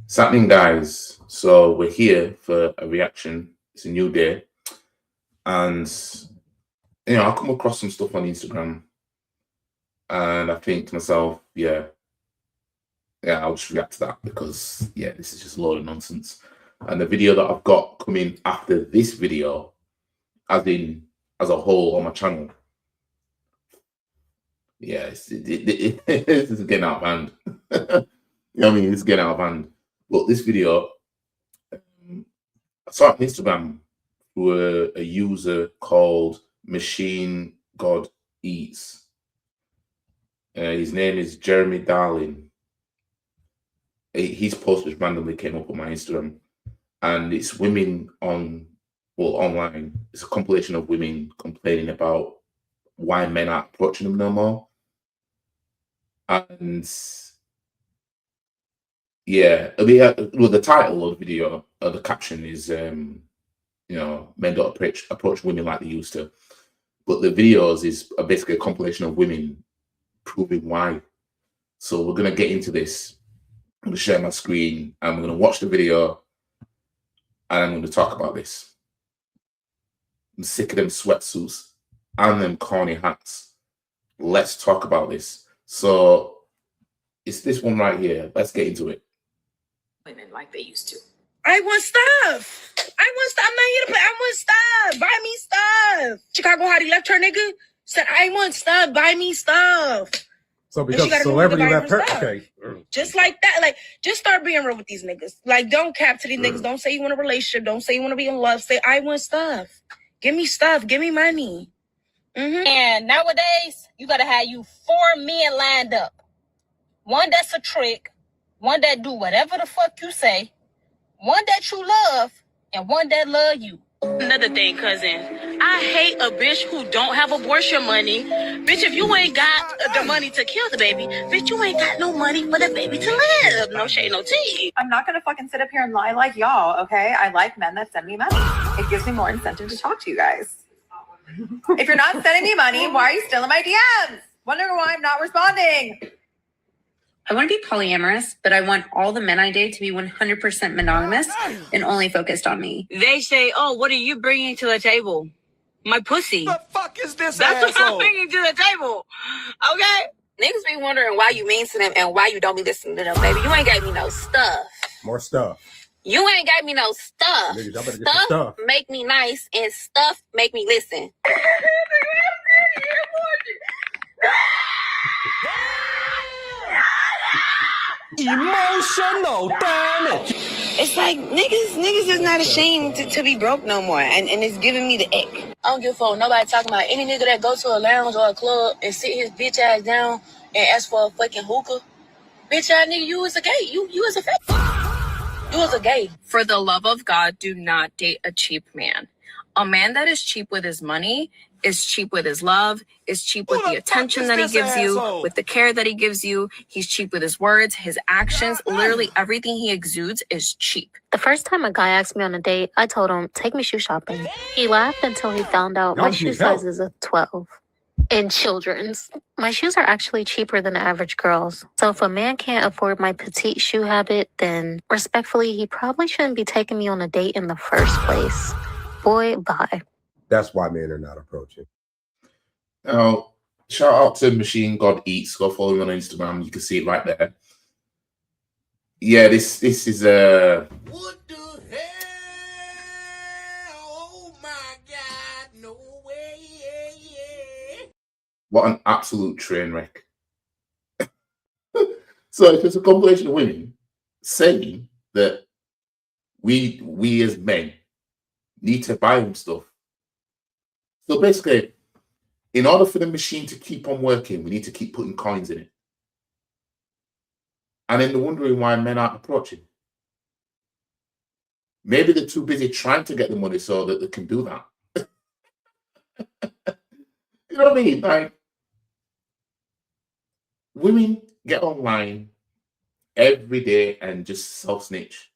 It's happening, guys. So we're here for a reaction. It's a new day, and I come across some stuff on Instagram, and I think to myself, yeah, I'll just react to that because this is just a load of nonsense. And the video that I've got coming after this video, as a whole on my channel, this is getting out of hand. It's getting out of hand. But this video, I saw it on Instagram through a user called Machine God Eats. His name is Jeremy Darling. His post just randomly came up on my Instagram, and it's women online. It's a compilation of women complaining about why men aren't approaching them no more. And the title of the video, the caption is, men don't approach women like they used to. But the videos is basically a compilation of women proving why. So we're going to get into this. I'm going to share my screen and we're going to watch the video and I'm going to talk about this. I'm sick of them sweatsuits and them corny hats. Let's talk about this. So it's this one right here. Let's get into it. Women like they used to. I want stuff. I'm not here to play. I want stuff. Buy me stuff. Chicago Hottie left her nigga. Said, I want stuff. Buy me stuff. So because celebrity left her, okay. Just like that. Like, just start being real with these niggas. Like, don't cap to these niggas. Don't say you want a relationship. Don't say you want to be in love. Say, I want stuff. Give me stuff. Give me money. And nowadays, you got to have you 4 men lined up. One that's a trick. One that do whatever the fuck you say. One that you love. And one that love you. Another thing, cousin, I hate a bitch who don't have abortion money. Bitch, if you ain't got the money to kill the baby, bitch, you ain't got no money for the baby to live. No shade, no tea. I'm not going to fucking sit up here and lie like y'all, okay? I like men that send me money. It gives me more incentive to talk to you guys. If you're not sending me money, why are you still in my DMs? Wondering why I'm not responding. I want to be polyamorous, but I want all the men I date to be 100% monogamous and only focused on me. They say, oh, what are you bringing to the table? My pussy. The fuck is this That's asshole? what I'm bringing to the table. Okay? Niggas be wondering why you mean to them and why you don't be listening to them, baby. You ain't got me no stuff. More stuff. You ain't got me no stuff. Niggas, y'all better get some stuff. Make me nice and stuff make me listen. Emotional damage. It's like, niggas is not ashamed to be broke no more. And it's giving me the ick. I don't give a fuck. Nobody talking about any nigga that go to a lounge or a club and sit his bitch ass down and ask for a fucking hookah. Bitch ass nigga, you is a gay. You is a fake. You is a gay. For the love of God, do not date a cheap man. A man that is cheap with his money is cheap with his love, is cheap with the attention that he gives you, with the care that he gives you. He's cheap with his words, his actions. Literally everything he exudes is cheap. The first time a guy asked me on a date, I told him, take me shoe shopping. He laughed until he found out my shoe size is a 12. In children's. My shoes are actually cheaper than the average girl's. So if a man can't afford my petite shoe habit, then respectfully, he probably shouldn't be taking me on a date in the first place. Boy, bye. That's why men are not approaching. Now, shout out to Machine God Eats. Go follow him on Instagram. You can see it right there. Yeah, this is What the hell? Oh my God, no way. what an absolute train wreck. So it's just a compilation of women saying that we as men need to buy them stuff. So basically, in order for the machine to keep on working, we need to keep putting coins in it. And then they're wondering why men aren't approaching. Maybe they're too busy trying to get the money so that they can do that. You know what I mean? Like, women get online every day and just self-snitch.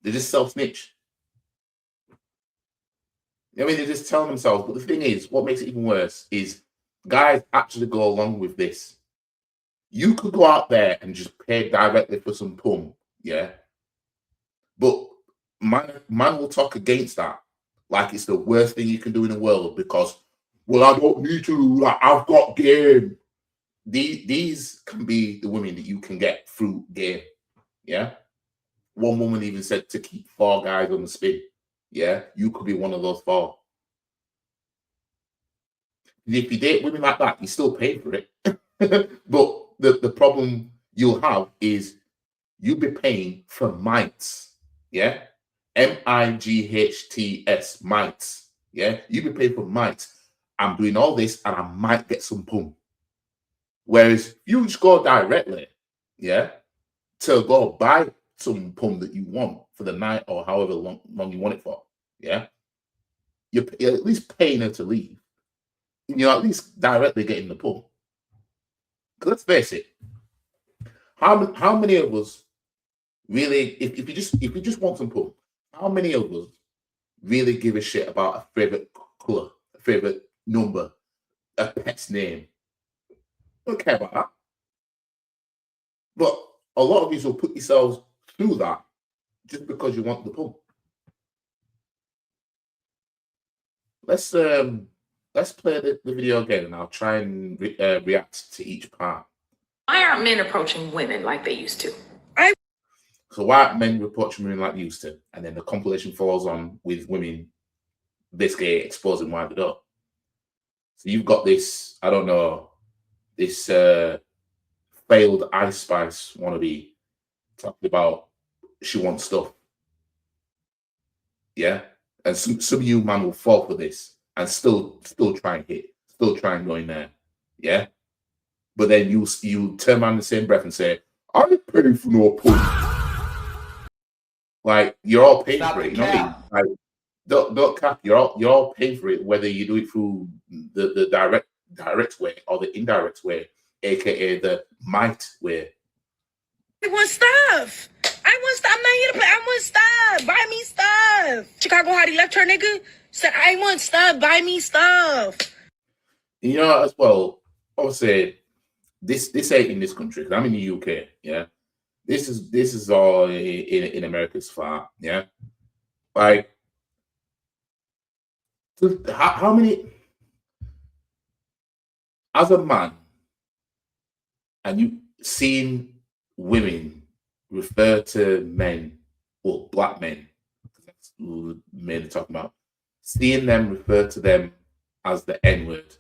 They just self-snitch. I mean, they just tell themselves. But the thing is, what makes it even worse is guys actually go along with this. You could go out there and just pay directly for some pum, Yeah. But man will talk against that like it's the worst thing you can do in the world because, well, I don't need to, like, I've got game. These can be the women that you can get through game. Yeah. One woman even said to keep 4 guys on the spin. Yeah. You could be one of those 4. And if you date women like that, you still pay for it. But the problem you'll have is you'll be paying for mites. Yeah. MIGHTS, mites. Yeah. You'll be paying for mites. I'm doing all this and I might get some pum. Whereas you just go directly, yeah, to go buy some pum that you want for the night or however long you want it for, yeah, you're at least paying her to leave. You're at least directly getting the pum. Because let's face it, how many of us really, if you just want some pum, how many of us really give a shit about a favorite color, a favorite number, a pet's name? Don't care about that. But a lot of you will put yourselves through that just because you want the pump. Let's play the video again and I'll try and react to each part. Why aren't men approaching women like they used to? So why aren't men approaching women like they used to? And then the compilation follows on with women basically exposing why they don't. So you've got this, I don't know, this failed Ice Spice wannabe talking about she wants stuff. Yeah. And some of you man will fall for this and still try and hit, still try and go in there. Yeah. But then you turn around in the same breath and say, I ain't paying for no pussy. Like you're all paying for it, you know what I mean? Like don't cap, you're all paying for it, whether you do it through the direct way or the indirect way, aka the might way. I want stuff. I'm not here to play. I want stuff. Buy me stuff. Chicago Hottie left her nigga. Said, I want stuff. Buy me stuff. You know, as well, obviously, this ain't in this country, because I'm in the UK, yeah. This is all in America's far, yeah. Like, how many, as a man, and you seen women refer to men, or black men, that's who men are talking about, seeing them refer to them as the N-word,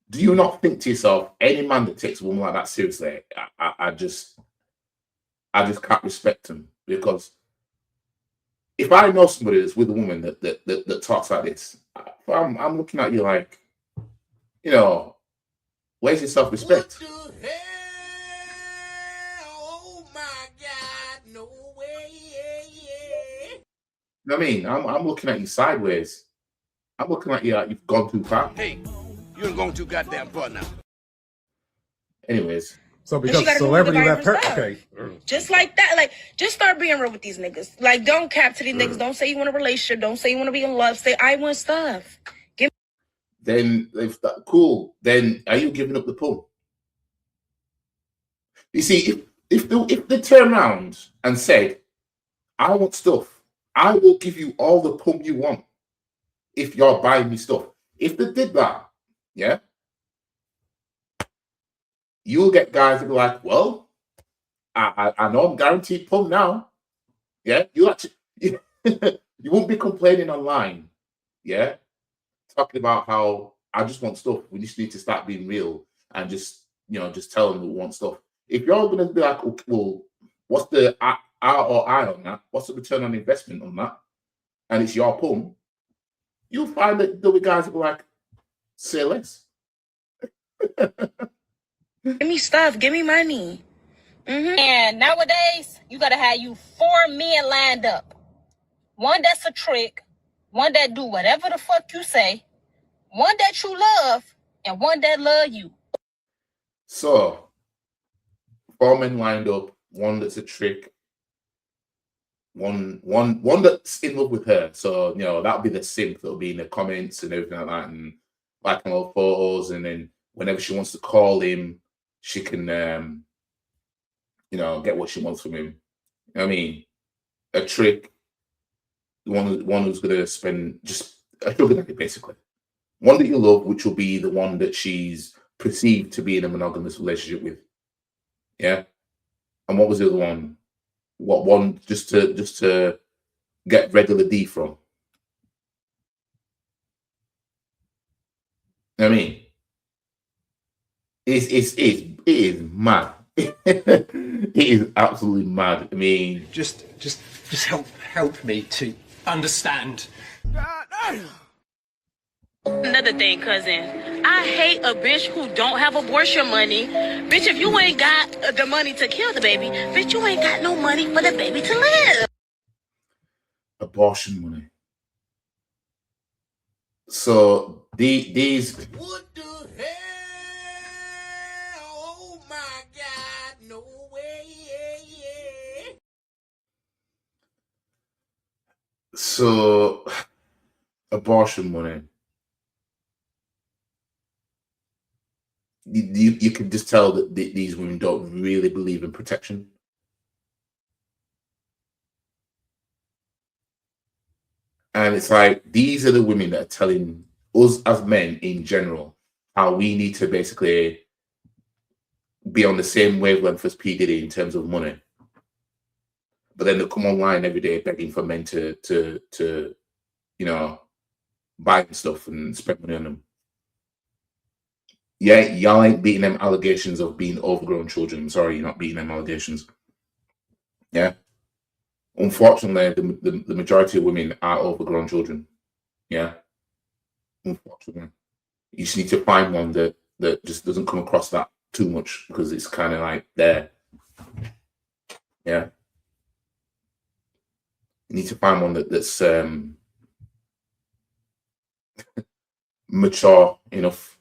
do you not think to yourself, any man that takes a woman like that seriously, I just can't respect him? Because if I know somebody that's with a woman that talks like this, I'm looking at you like, you know, where's your self-respect? What the hell? Oh my God, no way, yeah. You know what I mean? I'm looking at you sideways. I'm looking at you like you've gone too far. Hey, you ain't going too goddamn far now. Anyways. So because celebrity left her, okay. Just like that. Like, just start being real with these niggas. Like, don't cap to these niggas. Don't say you want a relationship. Don't say you want to be in love. Say, I want stuff. Then, if that, cool, then are you giving up the pump? You see, if they turn around and said, I want stuff, I will give you all the pump you want if you're buying me stuff. If they did that, yeah, you'll get guys that be like, well, I know I'm guaranteed pump now. Yeah, you actually you won't be complaining online, yeah, talking about how I just want stuff. We just need to start being real and just, you know, just tell them we want stuff. If you're gonna be like, okay, well, what's the ROI on that? What's the return on investment on that? And it's your pump, you'll find that the guys will be like, say less. Give me stuff. Give me money. And nowadays, you gotta have you 4 men lined up. One that's a trick, one that do whatever the fuck you say, one that you love, and one that love you. So, 4 men lined up, one that's a trick, one that's in love with her. So, you know, that'll be the simp that'll be in the comments and everything like that, and liking all photos, and then whenever she wants to call him, she can, you know, get what she wants from him. I mean, a trick, one who's gonna spend just a sugar daddy, basically. One that you love, which will be the one that she's perceived to be in a monogamous relationship with. Yeah. And what was the other one? What one just to get regular D from? I mean, it is mad. It is absolutely mad. I mean, Just help me to understand. Another thing, cousin, I hate a bitch who don't have abortion money. Bitch, if you ain't got the money to kill the baby, bitch, you ain't got no money for the baby to live. abortion money. So these What the hell? Oh my God, no way. so abortion money. You can just tell that these women don't really believe in protection. And it's like, these are the women that are telling us as men in general how we need to basically be on the same wavelength as P. Diddy in terms of money. But then they come online every day begging for men to you know, buy stuff and spend money on them. Yeah, y'all ain't beating them allegations of being overgrown children. I'm sorry, you're not beating them allegations. Yeah. Unfortunately, the majority of women are overgrown children. Yeah. Unfortunately. You just need to find one that just doesn't come across that too much, because it's kind of like there. Yeah. You need to find one that's mature enough.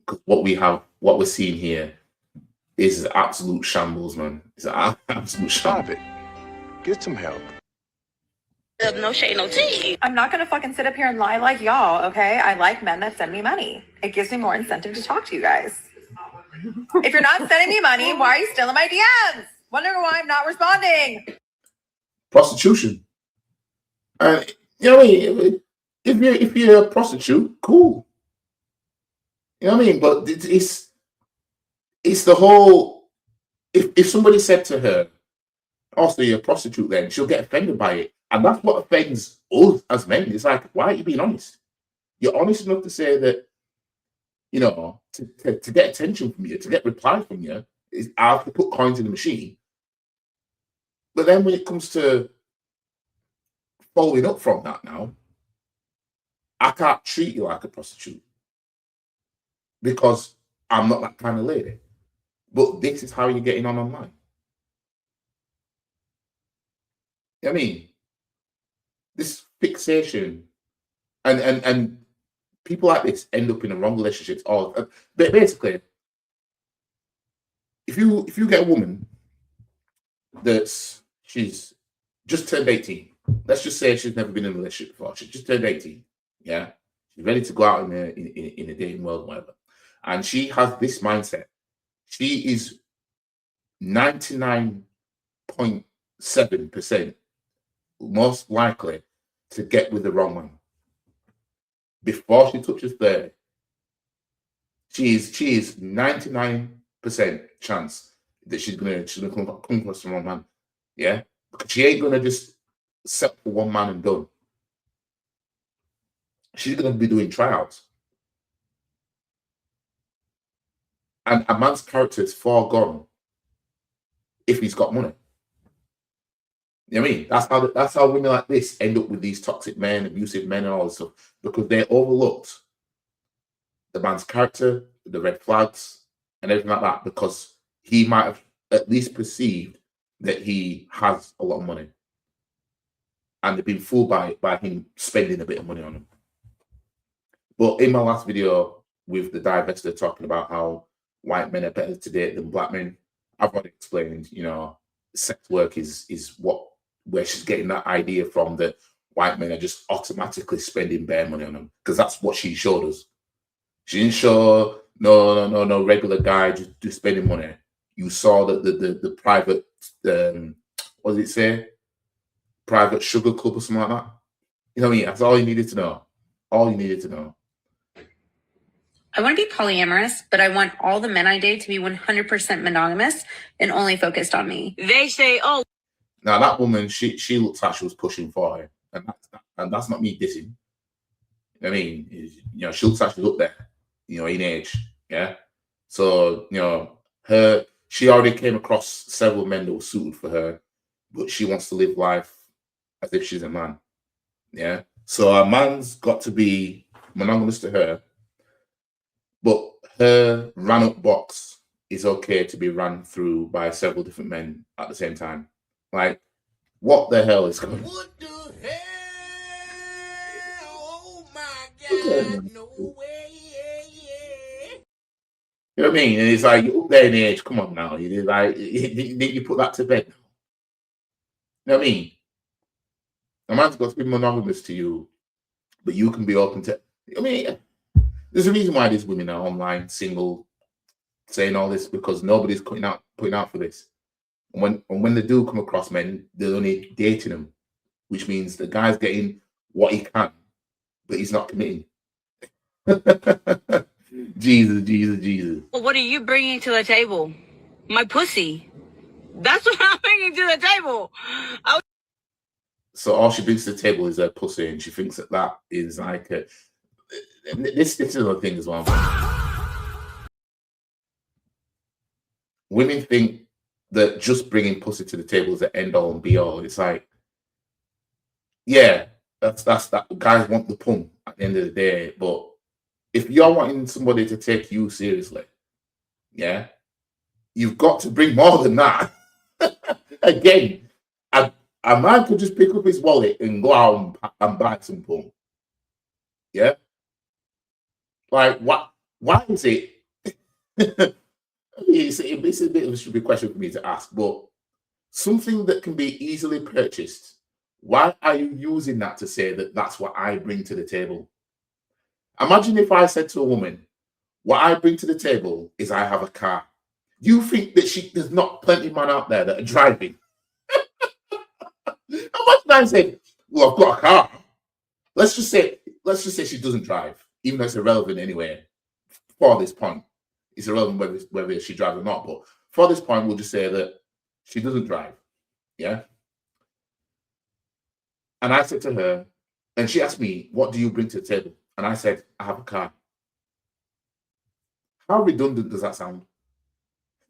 Because what we're seeing here is absolute shambles, man. It's an absolute shambles. Stop it. Get some help. No shade, no tea. I'm not gonna fucking sit up here and lie like y'all, okay? I like men that send me money. It gives me more incentive to talk to you guys. If you're not sending me money, why are you still in my DMs? Wondering why I'm not responding. Prostitution. You know what I mean? If you're a prostitute, cool. You know what I mean? But it's the whole. If somebody said to her, "Also, you're a prostitute," then she'll get offended by it, and that's what offends us as men. It's like, why are you being honest? You're honest enough to say that, you know, to get attention from you, to get replies from you, I have to put coins in the machine. But then when it comes to following up from that, now I can't treat you like a prostitute, because I'm not that kind of lady. But this is how you're getting on online. I mean, this fixation, and people like this end up in the wrong relationships. Or basically, if you get a woman she's just turned 18. Let's just say she's never been in a relationship before. She's just turned 18. Yeah, she's ready to go out in the dating world, whatever. And she has this mindset. She is 99.7% most likely to get with the wrong man before she touches 30. She is 99% chance that she's gonna come across the wrong man. Yeah, because she ain't gonna just settle for one man and done. She's gonna be doing tryouts. And a man's character is far gone if he's got money. You know what I mean? That's how women like this end up with these toxic men, abusive men, and all this stuff, because they overlooked the man's character, the red flags, and everything like that, because he might have at least perceived that he has a lot of money, and they've been fooled by him spending a bit of money on them. But in my last video with the divestor talking about how white men are better to date than black men, I've already explained, you know, sex work is where she's getting that idea from, that white men are just automatically spending bare money on them, because that's what she showed us. She didn't show no regular guy just spending money. You saw that the private what does it say? Private sugar club or something like that. You know what I mean? That's all you needed to know. All you needed to know. I want to be polyamorous, but I want all the men I date to be 100% monogamous and only focused on me. They say, oh, Now that woman, she looks like she was pushing for her, and that's not me dissing. I mean, you know, she looks like she's up there, you know, in age, yeah. So you know, she already came across several men that were suited for her, but she wants to live life as if she's a man, yeah. So a man's got to be monogamous to her, but her ran up box is okay to be ran through by several different men at the same time. Like, what the hell is going on? What the hell? Oh my God! No way! You know what I mean? And it's like, you're up there in age. Come on now. You like, you put that to bed. You know what I mean? A man's got to be monogamous to you, but you can be open to. I mean, there's a reason why these women are online, single, saying all this, because nobody's putting out for this. And when they do come across men, they're only dating them, which means the guy's getting what he can, but he's not committing. Jesus. well, what are you bringing to the table? My pussy. That's what I'm bringing to the table. So all she brings to the table is her pussy, and she thinks that is like a. This is another thing as well. Women think that just bringing pussy to the table is the end all and be all. It's like, yeah, that's that. Guys want the pun at the end of the day, but if you're wanting somebody to take you seriously, yeah, you've got to bring more than that. Again, a man could just pick up his wallet and go out and buy some pun. Yeah, like what? Why is it? It's a bit of a stupid question for me to ask, but something that can be easily purchased, why are you using that to say that that's what I bring to the table? Imagine if I said to a woman, what I bring to the table is I have a car. You think that there's not plenty of men out there that are driving? Imagine I said, well, I've got a car. Let's just say she doesn't drive, even though it's irrelevant anyway for this point. It's irrelevant whether she drives or not, but for this point, we'll just say that she doesn't drive. Yeah. And I said to her, and she asked me, what do you bring to the table? And I said, I have a car. How redundant does that sound?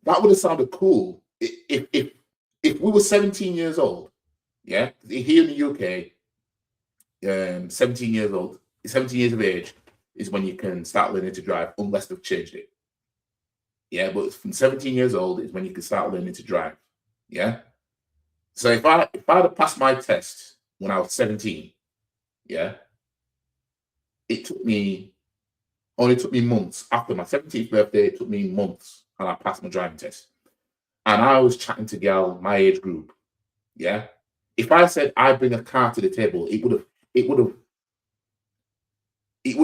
That would have sounded cool if we were 17 years old. Yeah. Here in the UK, 17 years old, 17 years of age is when you can start learning to drive, unless they've changed it. Yeah, but from 17 years old is when you can start learning to drive. Yeah. So if I'd have passed my test when I was 17, yeah, it only took me months. After my 17th birthday, it took me months, and I passed my driving test. And I was chatting to girl my age group. Yeah. If I said I bring a car to the table, it would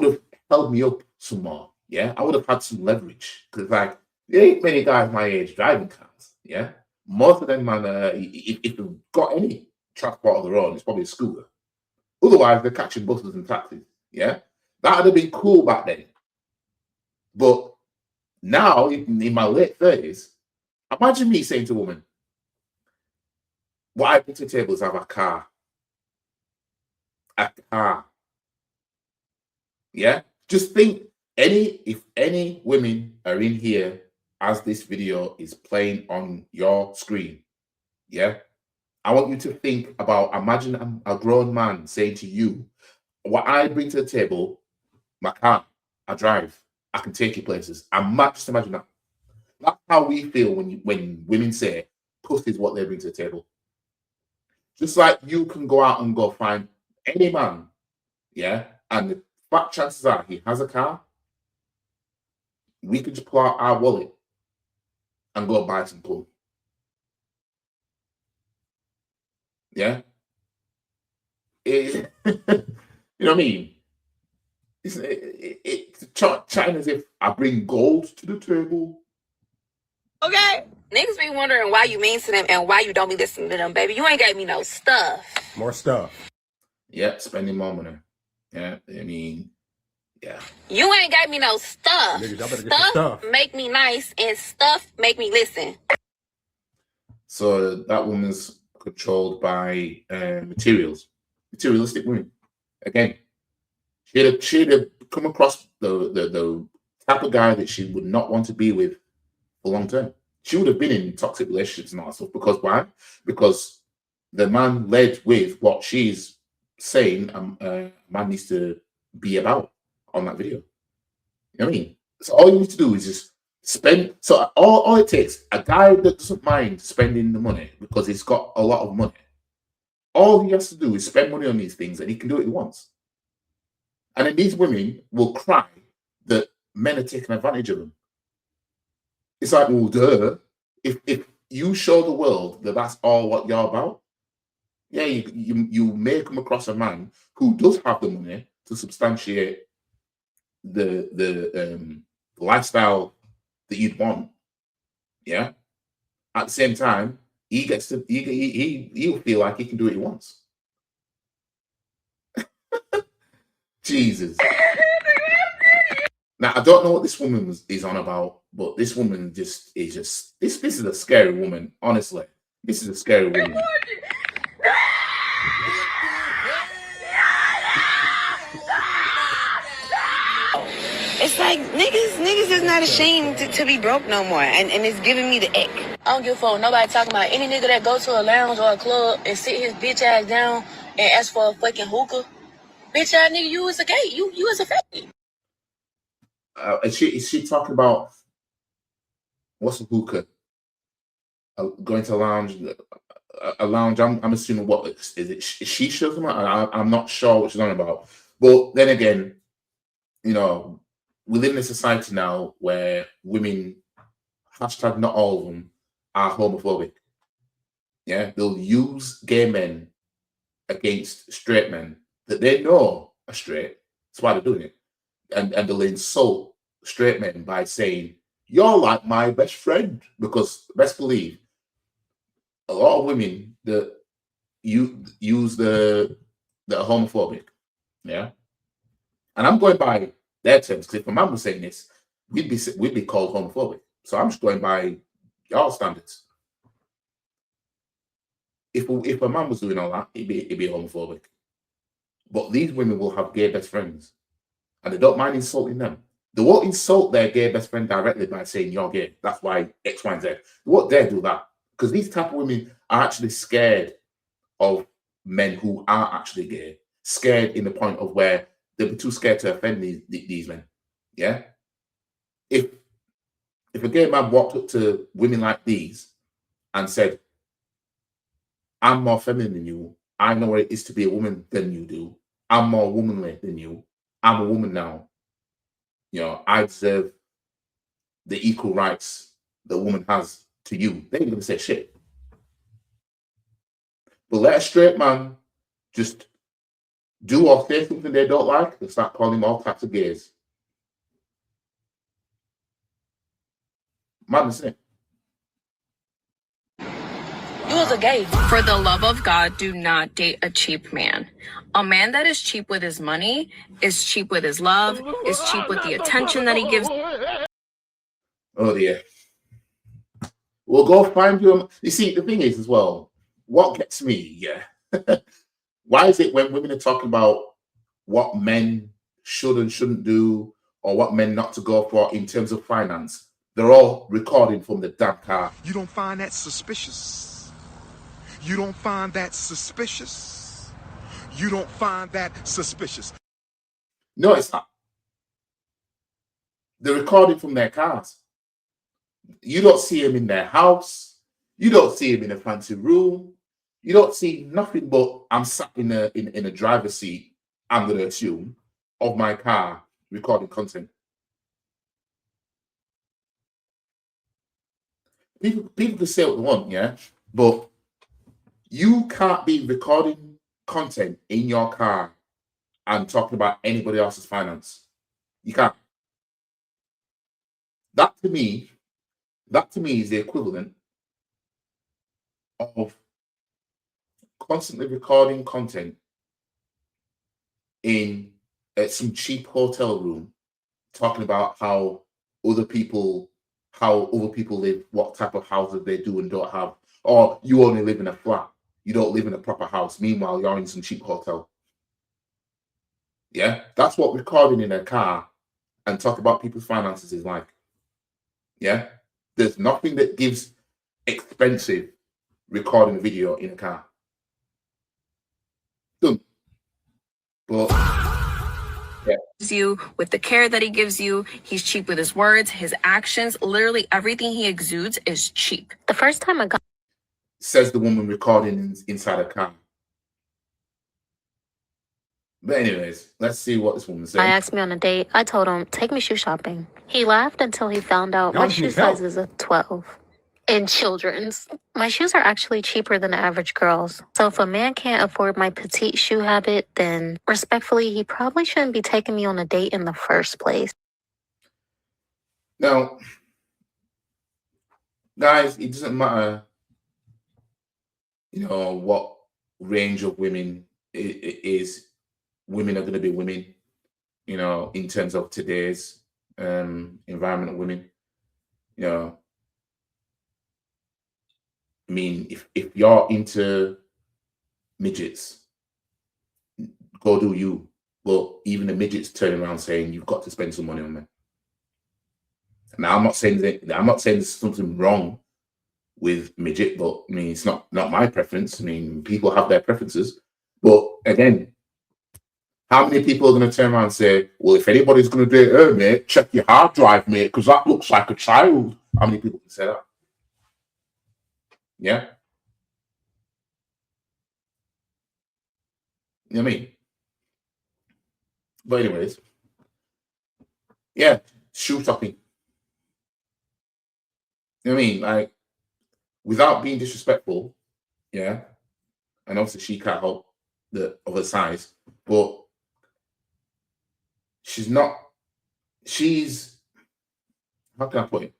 have held me up some more. Yeah, I would have had some leverage, because like, there ain't many guys my age driving cars. Yeah, most of them, man, if they've got any transport of their own, it's probably a scooter. Otherwise, they're catching buses and taxis. Yeah, that would have been cool back then. But now, in my late 30s, imagine me saying to a woman, what I bring to the table is I have a car. A car. Yeah, just think, if any women are in here as this video is playing on your screen, yeah, I want you to think about, imagine a grown man saying to you, what I bring to the table, my car, I drive, I can take you places. Just imagine that. That's how we feel when women say pussy is what they bring to the table. Just like you can go out and go find any man, yeah, and the fact chances are he has a car, we could just pull out our wallet and go buy some pun. Yeah? You know what I mean? It's chatting as if I bring gold to the table. Okay? Niggas be wondering why you mean to them and why you don't be listening to them, baby. You ain't gave me no stuff. More stuff. Yeah, spending more money. Yeah, I mean, yeah. You ain't got me no stuff. Niggas, y'all better get your stuff. Make me nice and stuff make me listen. So that woman's controlled by materialistic women. Again, she'd have come across the type of guy that she would not want to be with for long term. She would have been in toxic relationships and all that stuff. Because why? Because the man led with what she's saying a man needs to be about on that video. You know what I mean? So all you need to do is just spend. So all it takes, a guy that doesn't mind spending the money because he's got a lot of money, all he has to do is spend money on these things and he can do it at once. And then these women will cry that men are taking advantage of them. It's like, well, duh. If you show the world that that's all what you're about, yeah, you may come across a man who does have the money to substantiate the lifestyle that you'd want. Yeah. At the same time, he gets to he'll feel like he can do what he wants. Jesus. Now I don't know what this woman is on about, but this woman is this is a scary woman. Honestly, this is a scary woman. It's like niggas is not ashamed to be broke no more, and it's giving me the ick. I don't give a fuck nobody talking about any nigga that go to a lounge or a club and sit his bitch ass down and ask for a fucking hookah. Bitch ass nigga, you is a gay. You is a fake. Is she talking about what's a hookah? Going to a lounge. A lounge. I'm assuming what is it? She shows them. I'm not sure what she's on about. But then again, you know, we live in a society now where women, hashtag not all of them, are homophobic. Yeah, they'll use gay men against straight men that they know are straight. That's why they're doing it. And they'll insult straight men by saying, "You're like my best friend," because best believe a lot of women that you use the homophobic. Yeah. And I'm going by their terms, because if a man was saying this, we'd be called homophobic. So I'm just going by y'all standards. If a man was doing all that, it'd be homophobic. But these women will have gay best friends, and they don't mind insulting them. They won't insult their gay best friend directly by saying you're gay. That's why X, Y, and Z. They won't dare do that, because these type of women are actually scared of men who are actually gay. Scared in the point of where they'll be too scared to offend these men. Yeah. If a gay man walked up to women like these and said, "I'm more feminine than you. I know what it is to be a woman than you do. I'm more womanly than you. I'm a woman now. You know, I deserve the equal rights that a woman has to you." They ain't gonna say shit. But let a straight man just do or say something they don't like, and start calling them all types of gays. Madness, isn't it? You was a gay. For the love of God, do not date a cheap man. A man that is cheap with his money is cheap with his love, is cheap with the attention that he gives. Oh dear. We'll go find you. You see, the thing is as well, what gets me, yeah. Why is it when women are talking about what men should and shouldn't do, or what men not to go for in terms of finance, they're all recording from the damn car? You don't find that suspicious? You don't find that suspicious? You don't find that suspicious? No, it's not. They're recording from their cars. You don't see them in their house. You don't see them in a fancy room. You don't see nothing but I'm sat in a driver's seat, I'm going to assume, of my car recording content. People can say what they want, yeah, but you can't be recording content in your car and talking about anybody else's finance. You can't. That to me That to me is the equivalent of constantly recording content in some cheap hotel room, talking about how other people live, what type of houses they do and don't have, or you only live in a flat, you don't live in a proper house. Meanwhile, you're in some cheap hotel. Yeah, that's what recording in a car and talk about people's finances is like. Yeah, there's nothing that gives expensive recording a video in a car. Done. But yeah, You with the care that he gives you. He's cheap with his words, his actions, literally everything he exudes is cheap. The first time I got says the woman recording inside a car. But anyways, let's see what this woman said. asked me on a date, I told him, take me shoe shopping. He laughed until he found out my shoe size is a 12. In children's. My shoes are actually cheaper than average girls. So if a man can't afford my petite shoe habit, then respectfully, he probably shouldn't be taking me on a date in the first place. Now, guys, it doesn't matter, what range of women it is. Women are going to be women, in terms of today's environment of women. I mean, if you're into midgets, go do you. But even the midgets turn around saying you've got to spend some money on them. Now I'm not saying there's something wrong with midget, but I mean it's not my preference. I mean, people have their preferences. But again, how many people are going to turn around and say, well, if anybody's going to date her, mate, check your hard drive, mate, because that looks like a child. How many people can say that? Yeah. You know what I mean? But anyways, yeah, shoe shopping. You know what I mean? Like, without being disrespectful, yeah, and obviously she can't help the other size, but she's how can I put it?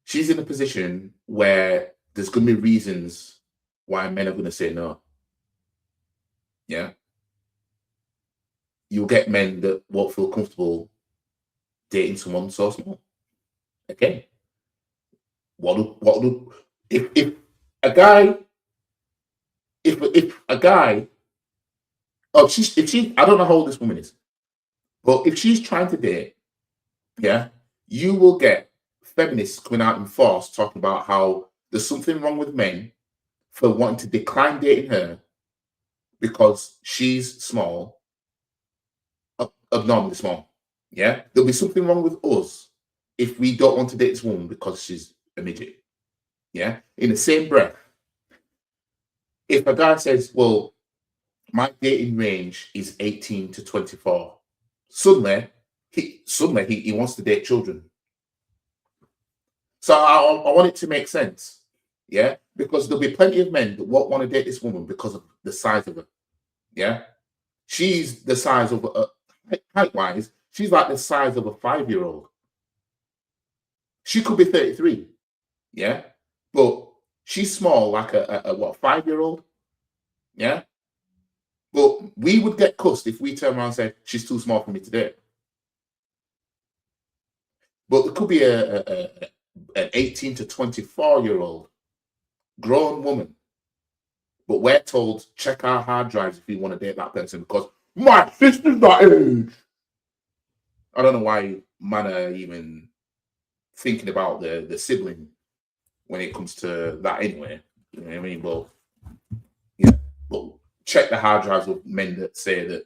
She's in a position where there's going to be reasons why men are going to say no. Yeah. You'll get men that won't feel comfortable dating someone so small. Okay. If a guy, oh, I don't know how old this woman is, but if she's trying to date, yeah, you will get feminists coming out in force talking about how there's something wrong with men for wanting to decline dating her because she's small, abnormally small. Yeah, there'll be something wrong with us if we don't want to date this woman because she's a midget. Yeah, in the same breath, if a guy says, well, my dating range is 18 to 24, suddenly he wants to date children. So I want it to make sense, yeah, because there'll be plenty of men that won't want to date this woman because of the size of her, yeah. She's the size of height-wise, she's like the size of a 5-year-old. She could be 33, yeah, but she's small like a 5-year-old, yeah. But we would get cussed if we turn around and say she's too small for me to date. But there could be an 18 to 24-year-old grown woman, but we're told check our hard drives if we want to date that person because my sister's that age. I don't know why man are even thinking about the sibling when it comes to that anyway. You know what I mean? But yeah, but check the hard drives of men that say that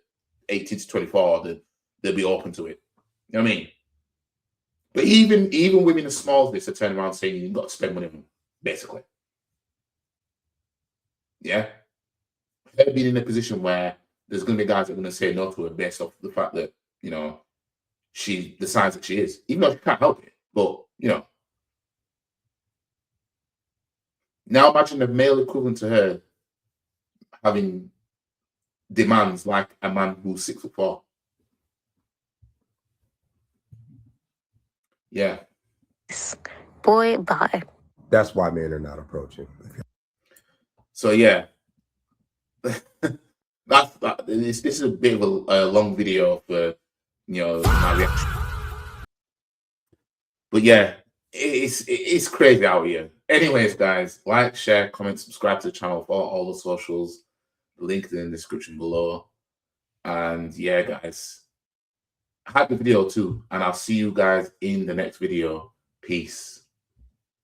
18 to 24 that they'll be open to it. You know what I mean? But even women as small as this are turning around saying you've got to spend money on them, basically. Yeah. They've been in a position where there's going to be guys that are going to say no to her based off the fact that, she's the size that she is, even though she can't help it. But, now imagine the male equivalent to her having demands like a man who's 6'4". Yeah. Boy, bye. That's why men are not approaching. So yeah, this is a bit of a long video for my reaction. But yeah, it's crazy out here. Anyways, guys, like, share, comment, subscribe to the channel for all the socials. The link is in the description below. And yeah, guys, hype the video too, and I'll see you guys in the next video. Peace.